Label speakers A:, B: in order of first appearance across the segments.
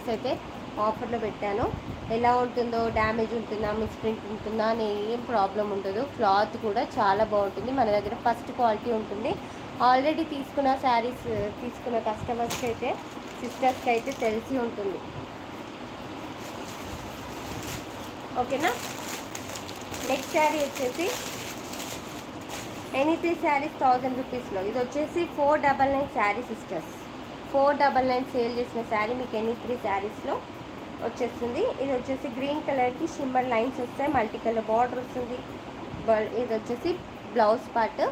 A: శారీస్ అయితే ఆఫర్లో పెట్టాను. ఎలా ఉంటుందో, డ్యామేజ్ ఉంటుందా, మిస్ప్రింట్ ఉంటుందా అని ఏం ప్రాబ్లం ఉండదు. క్లాత్ కూడా చాలా బాగుంటుంది. మన దగ్గర ఫస్ట్ క్వాలిటీ ఉంటుంది. ఆల్రెడీ తీసుకున్న శారీస్ తీసుకున్న కస్టమర్స్కి అయితే, సిస్టర్స్కి అయితే తెలిసి ఉంటుంది. ఓకేనా. నెక్స్ట్ శారీ వచ్చేసి ఎనీ 3 శారీస్ 1000 రూపీస్లో. ఇది వచ్చేసి 499 శారీ సిస్టర్స్. 499 సేల్ చేసిన శారీ మీకు ఎనీ 3 శారీస్లో వచ్చేస్తుంది. ఇది వచ్చేసి గ్రీన్ కలర్కి షిమ్మర్ లైన్స్ వస్తాయి, మల్టీ కలర్ బార్డర్ వస్తుంది. ఇది వచ్చేసి బ్లౌజ్ పార్ట్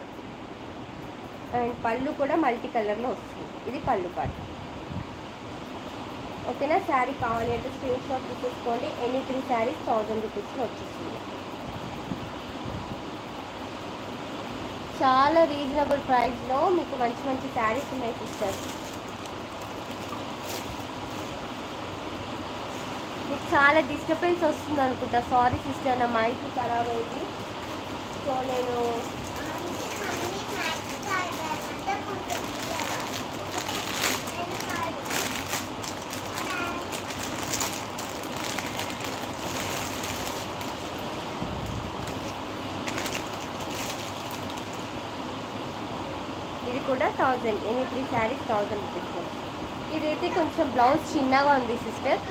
A: అండ్ పళ్ళు కూడా మల్టీ కలర్లో వస్తుంది. ఇది పళ్ళు పార్ట్. ఓకేనా. శారీ కావాలి అంటే స్క్రీన్ షాట్ తీసుకోండి. ఎనీ 3 శారీస్ 1000 రూపీస్లో వచ్చేస్తుంది. చాలా రీజనబుల్ ప్రైస్లో మీకు మంచి మంచి శారీస్ ఉన్నాయి సిస్టర్స్. మీకు చాలా డిస్టర్బెన్స్ వస్తుంది అనుకుంటా. సారీ సిస్టర్, నా మైక్ ఖరాబ్ అయింది. సో నేను ఇది కూడా 1000. Any 3 saris 1000 rupees. ఇదైతే కొంచెం బ్లౌజ్ చిన్నగా ఉంది సిస్టర్.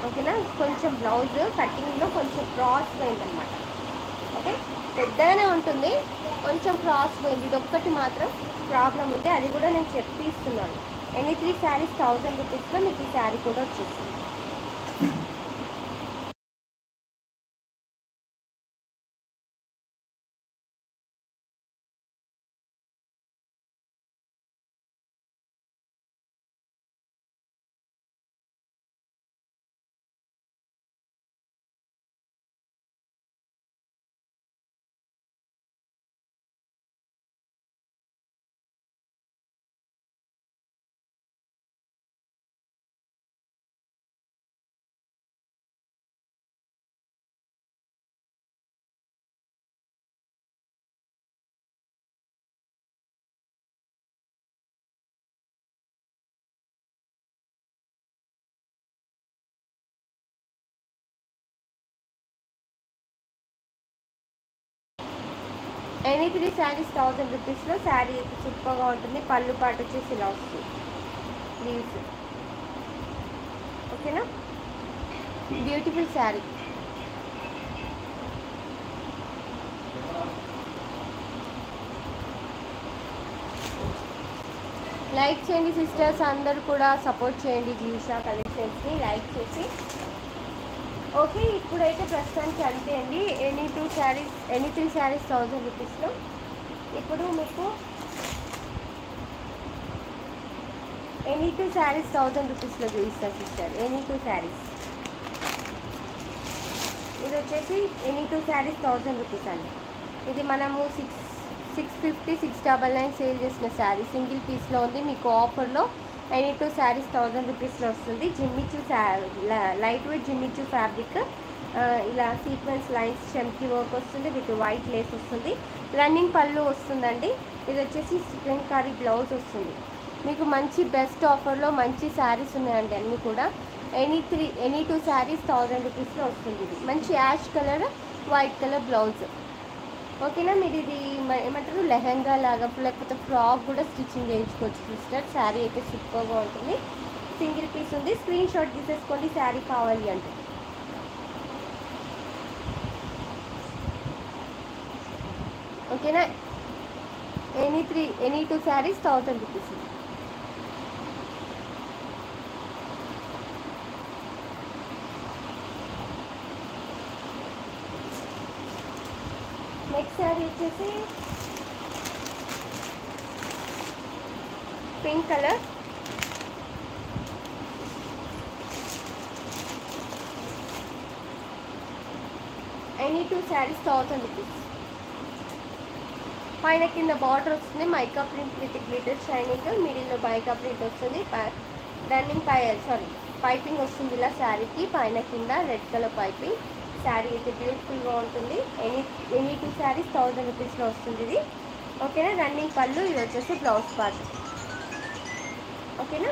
A: ఓకేనా. కొంచెం బ్లౌజ్ కటింగ్లో కొంచెం క్రాస్ పోయిందనమాట. ఓకే, పెద్దగానే ఉంటుంది, కొంచెం క్రాస్ పోయింది. ఇది ఒక్కటి మాత్రం ప్రాబ్లం ఉంది, అది కూడా నేను చెప్పి ఇస్తున్నాను. ఎనీ 3 శారీస్ 1000 రూపీస్లో మీకు ఈ శారీ కూడా వచ్చేస్తుంది. ఎనీ 3 శారీస్ 1000 రూపీస్లో. శారీ సూపర్గా ఉంటుంది. పళ్ళు పాటు వచ్చేసి ఇలా వస్తుంది, లీవ్స్. ఓకేనా. బ్యూటిఫుల్ శారీ. లైక్ చేయండి సిస్టర్స్, అందరూ కూడా సపోర్ట్ చేయండి జీషా కలెక్షన్స్ని లైక్ చేసి. ఓకే, ఇప్పుడైతే ప్రస్తుతానికి అంతే అండి. ఎనీ 3 శారీస్ 1000 రూపీస్లో. ఇప్పుడు మీకు ఎనీ 2 శారీస్ 1000 రూపీస్లో చూపిస్తాను సిస్టర్. ఎనీ 2 శారీస్. ఇది వచ్చేసి ఎనీ 2 శారీస్ 1000 రూపీస్ అండి. ఇది మనము 650, 699 సేల్ చేసిన శారీ సింగిల్ పీస్లో ఉంది. మీకు ఆఫర్లో ఎనీ 2 శారీస్ 1000 రూపీస్లో వస్తుంది. Jimmy Choo light weight Jimmy Choo fabric. ఇలా సీక్వెన్స్ లైన్స్ చెంకి వర్క్ వస్తుంది, విత్ వైట్ లేస్ వస్తుంది. రన్నింగ్ పళ్ళు వస్తుందండి. ఇది వచ్చేసి చికెన్కారీ బ్లౌజ్ వస్తుంది. మీకు మంచి బెస్ట్ ఆఫర్లో మంచి శారీస్ ఉన్నాయండి అన్నీ కూడా. ఎనీ 2 శారీస్ 1000 రూపీస్లో వస్తుంది. ఇది మంచి ash colour, white colour blouse. ఓకేనా. మీరు ఇది ఏమంటారు, లెహెంగా లాగా లేకపోతే ఫ్రాక్ కూడా స్టిచ్చింగ్ చేయించుకోవచ్చు సిస్టర్. శారీ అయితే సూపర్గా ఉంటుంది. సింగిల్ పీస్ ఉంది. స్క్రీన్ షాట్ తీసేసుకోండి శారీ కావాలి అంటే. ఓకేనా. Any 2 saris 1000 rupees. Next sari వచ్చేసి pink colour. Any 2 saris 1000 rupees. పైన కింద బార్డర్ వస్తుంది, mica print with glitter shining. మిడిల్లో మైకా ప్రింట్ వస్తుంది. రన్నింగ్ పైపింగ్ వస్తుంది ఇలా శారీకి. పైన కింద రెడ్ కలర్ పైపింగ్. శారీ అయితే బ్యూటిఫుల్గా ఉంటుంది. ఎనీ 2 శారీస్ 1000 రూపీస్లో వస్తుంది ఇది. ఓకేనా. రన్నింగ్ పళ్ళు. ఇది వచ్చేసి బ్లౌజ్ పార్ట్. ఓకేనా.